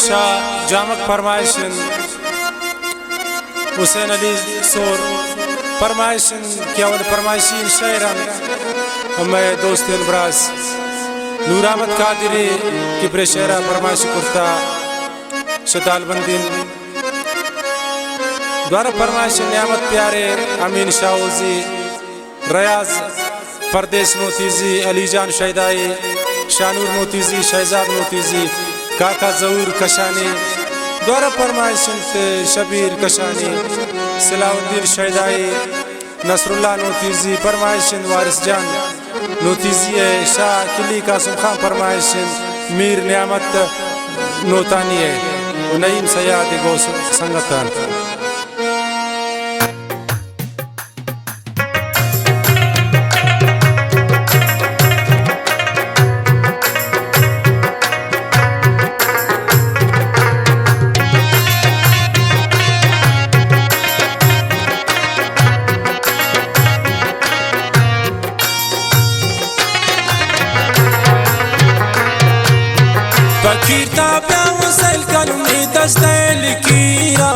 शाह जामक फरमाइशन हुसैन अली सोर फरमाइशन केवल फरमाइशीन शायरन मैं दोस्त अनबरास नूर अहमद कादरी की प्रेशरा फरमाइश कुर्ता शताल बंदिन द्वारा फरमाइश नियामत प्यारे अमीन शाहजी रयाज परदेश मोतीजी अलीजान शहदाई शानूर मोतीजी शहजाद मोतीजी काका जहूर कशानी द्वारा फरमाइश शबीर कशानी सलाउद्दीन शहदाई नसरुल्लाह नोतीजी फरमाइश वारिस जान नोतीजी शाह किली कासम खान फरमाइश मीर नियामत नोतानी है नईम सयाद गोस संगतन फकीर ताब्या वसल कलमी दस्तैल कीरा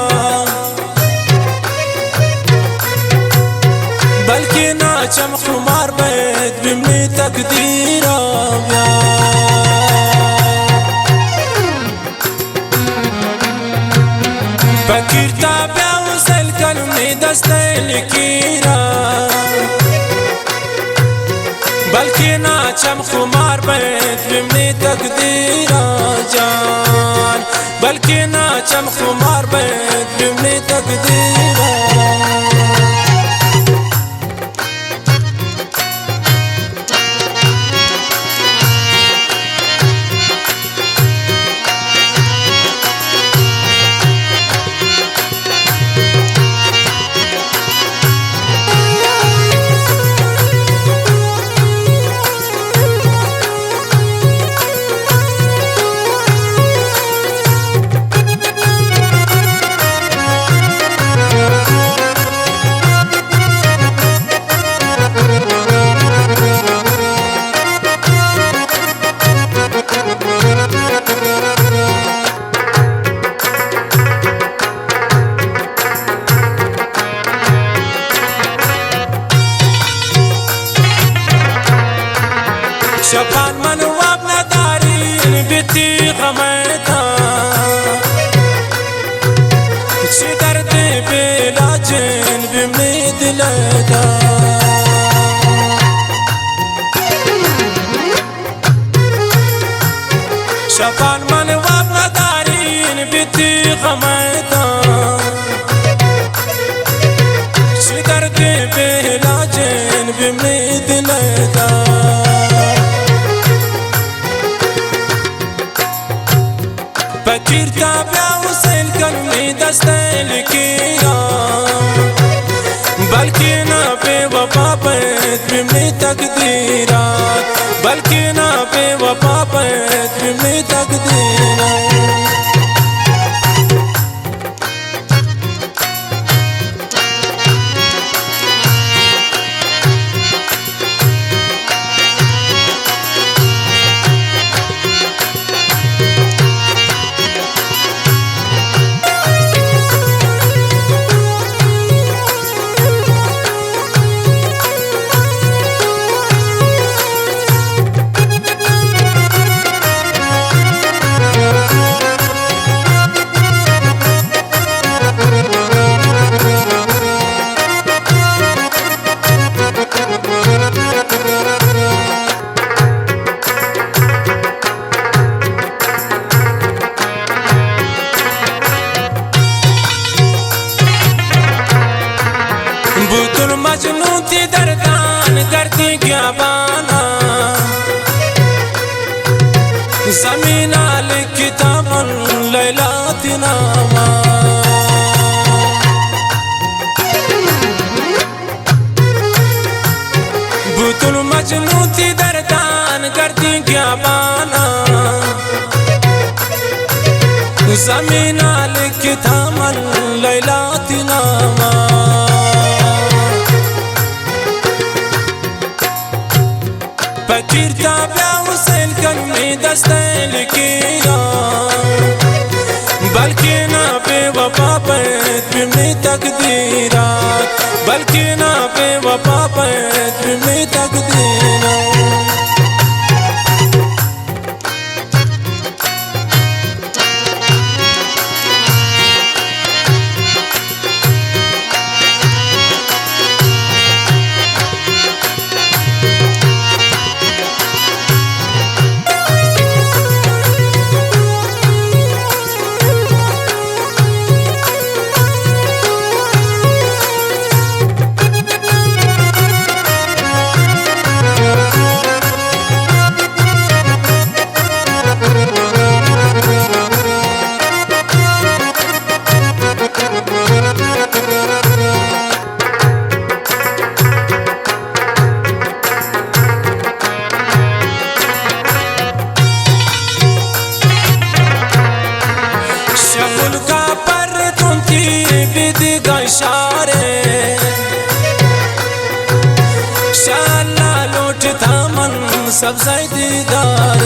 बल्कि ना चमखुमार बैद बिमनी तकदीरा फकीर ताब्या वसल कलमी दस्तैल कीरा बल्कि ना चमखुमार बैद बिमनी तकदीरा जान बल्कि ना चमखुमार बैद बिमनी तकदीरा शफान मनवाब नदारी बिती गमैता शिदर्द बेलाजन बिमनी दिलदा शफान मनवाब नदारी बिती गमैता शिदर्द बेलाजन बिमनी दिलदा फकीर ताब्या हुसैन कलमी दस्तैल कीरा बल्कि ना बेवफा बैद बिमनी तकदीरा बल्कि ना बेवफा बैद बिमनी तकदीरा बुतुल मजनू थी दरदान करती क्या बाना ज़मीन आल किताबन लैला थी नामा बुतुल मजनू थी दरदान करती क्या बाना ज़मीन आल किताबन लैला थी नामा फकीर ताब्या हुसैन कलमी दस्तैल कीरा बल्कि ना बेवफा पैद में तकदीरात, बल्कि ना बेवफा पैद में तकदीरात। शाला लौट था मन सब दीदार,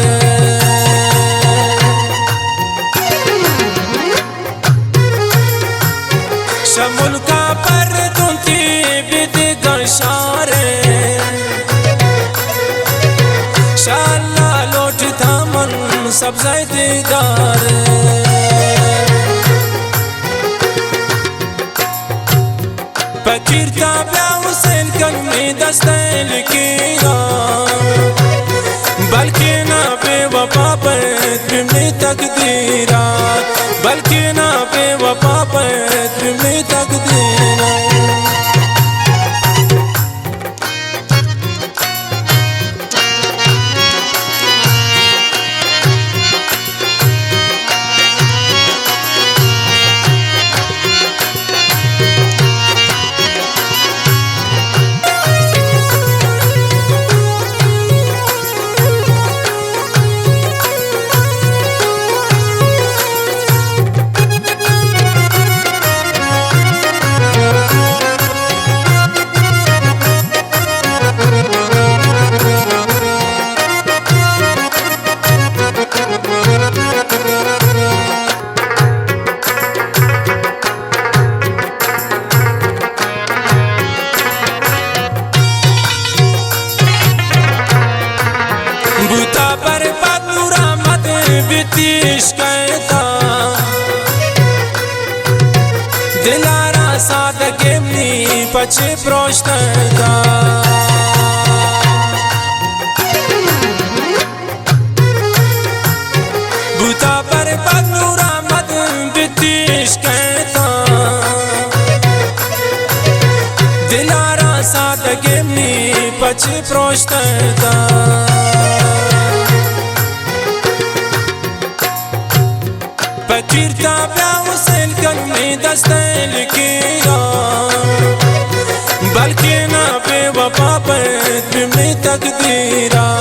शमुल का पर तुमकी बिद गशारे, शाला लौट था मन सब दीदार। फकीर का ब्याह हुसैन कल में दस्तैल किया, बल्कि ना बेवफा पैद में तकदीरात, बल्कि ना बेवफा पैद में तकदीरात। बूता पर बदूरा मत बितिश कहता, दिलारा साथ गेमनी पछे प्रोष्टता। बूता पर बदूरा मत बितिश कहता, दिलारा साथ गेमनी पछे प्रोष्टता। फकीर का ब्याह हुसैन कल में दस्तैल किया, बल्कि ना बेवफा पैद में तकदीरात।